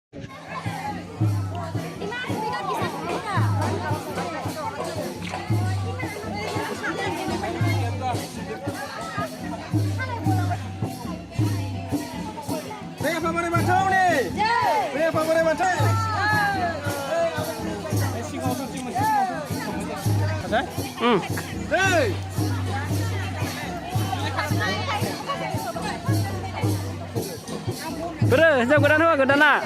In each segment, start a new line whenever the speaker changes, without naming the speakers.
Bro, jam godan apa godan nak?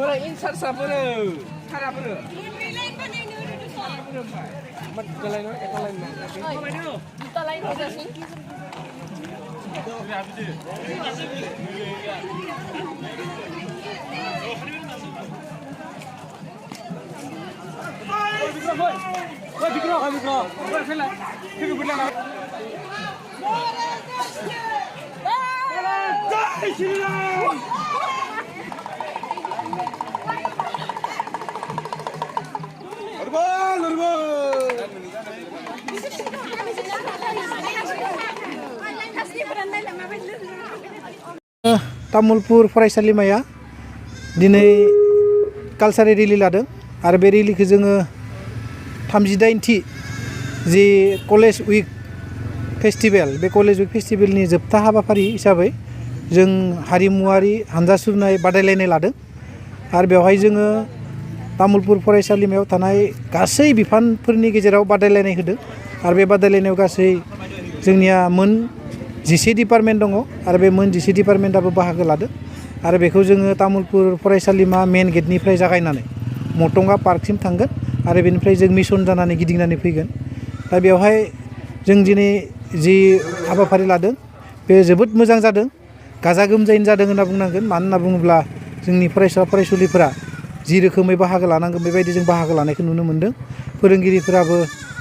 Boleh insert siapa tu? Harap tu. Mat kalai no, kalai no. Kau main dulu.
Kita lain aja sih.
Tamulpur फरायसालिमाया दिनै cultural rally लादों आरो बे रेलिखौ जोङो 38थि जि college उइक festival बे college उइक फेस्टिभेलनि जोबथा हाबाफारि हिसाबै जों हारिमुवारि हानजा सुरनाय बादायलायनाय लादों आरो बेवहाय जोङो तामुलपुर फरायसालिमायाव थानाय गासै बिफानफोरनि गेजेराव बादायलायनाय होदों आरो बे बादायलायनायाव गासै जोंनिया मोन 10 डिपार्टमेन्ट दङ आरो बे मोन 10 डिपार्टमेन्टआबो बाहागो लादों आरो बेखौ जोङो तामुलपुर फरायसालिमा मेन गेटनिफ्राय जागायनानै मटंगा पार्कसिम थांगोन आरो बेनिफ्राय जों मिशन जानानै गिदिंनानै फैगोन दा बेवहाय जों दिनै जि हाबाफारि लादों बे जोबोद मोजां जादों गाजा गोमजायैनो जादों होनना बुंनांगोन मानो होनना बुङोब्ला जोंनि फरायसा फरायसुलिफोरा जि रोखोमै बाहागो लानांगोन बेबायदि जों बाहागो लानायखौ नुनो मोन्दों फोरोंगिरिफोराबो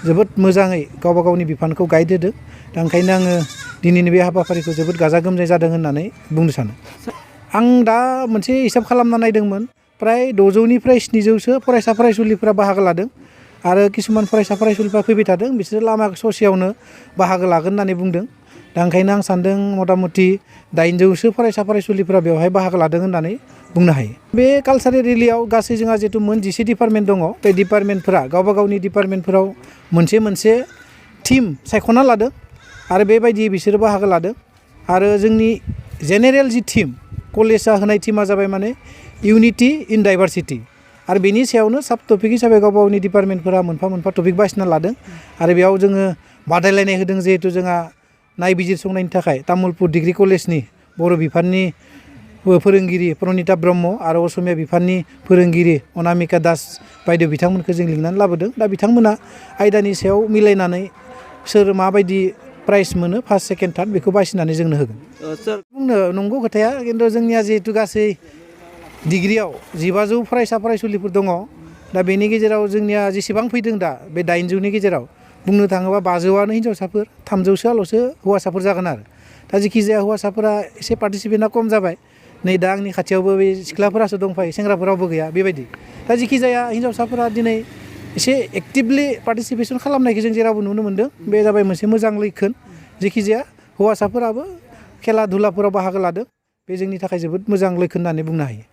जोबोद मोजाङै गावबा गावनि बिफानखौ गाइड होदों दा ओंखायनो आङो दिनैनि बे हाबाफारिखौ जोबोद गाजा गोमजायै जादों होननानै बुंनो सानो आं दा मोनसे हिसाब खालामना नायदोंमोन प्राय 600निफ्राय 700सो फरायसा फरायसुलिफोरा बाहागो लादों आरो किसुमान फरायसा फरायसुलिफोरा फैबाय थादों बिसोर लामा ससेयावनो बाहागो लागोन होननानै बुंदों दा ओंखायनो आं सान्दों मथा-मथि 800सो फरायसा फरायसुलिफोरा बेवहाय बाहागो लादों होननानै बुंनो हायो बे कालचारेल रेलियाव गासै जोंहा जिहेतु मोन 10 डिपार्टमेन्ट दङ बे डिपार्टमेन्टफोरा गावबा गावनि डिपार्टमेन्टफोराव मोनसे टीम सायख'ना लादों आरो बेबायदि बिसोरो बाहागो लादों आरो जोंनि जेनेरेल जि टीम कलेजा होनाय टीमा जाबाय माने इउनिटि इन डाइभारसिटि आरो बेनि सायावनो साब टपिक हिसाबै गावबा गावनि डिपार्टमेन्टफोरा मोनफा टपिक बासिना लादों आरो बेयाव जोङो बादायलायनाय होदों जिहेतु जोंहा नायबिजिरसंनायनि थाखाय तामुलपुर डिग्री कलेजनि बर' बिफाननि फोरोंगिरि प्रनिता ब्रह्म आरो असमिया बिफाननि फोरोंगिरि अनामिका दास बायदि बिथांमोनखौ जों लिंनानै लाबोदों दा बिथांमोना आयदानि सायाव मिलायनानै सोर माबायदि प्राइज मोनो फार्स्ट सेकेन्ड थार्ड बेखौ बासिनानै जोंनो होगोन बुंनो नंगौ खोथाया खिन्थु जोंनिया जिहेतु गासै डिग्रियाव 1500 फरायसा फरायसुलिफोर दङ दा बेनि गेजेराव जोंनिया जेसेबां फैदों दा बे 800नि गेजेराव बुंनो थाङोबा 500आनो हिनजावसाफोर 300सोआल'सो हौवासाफोर जागोन आरो दा जेखि जाया हौवासाफोरा एसे पार्टिसिपेटआ खम जाबाय नै दा आंनि खाथियावबो बे सिख्लाफोरासो दंफायो सेंग्राफोर रावबो गैया बेबायदि दा जेखि जाया हिनजावसाफोरा दिनै एसे एक्टिभलि पार्टिसिपेसन खालामनायखौ जों जेरावबो नुनो मोन्दों बे जाबाय मोनसे मोजां लैखोन जेखि जाया हौवासाफोराबो खेला धुलाफोराव बाहागो लादों बे जोंनि थाखाय जोबोद मोजां लैखोन होननानै बुंनो हायो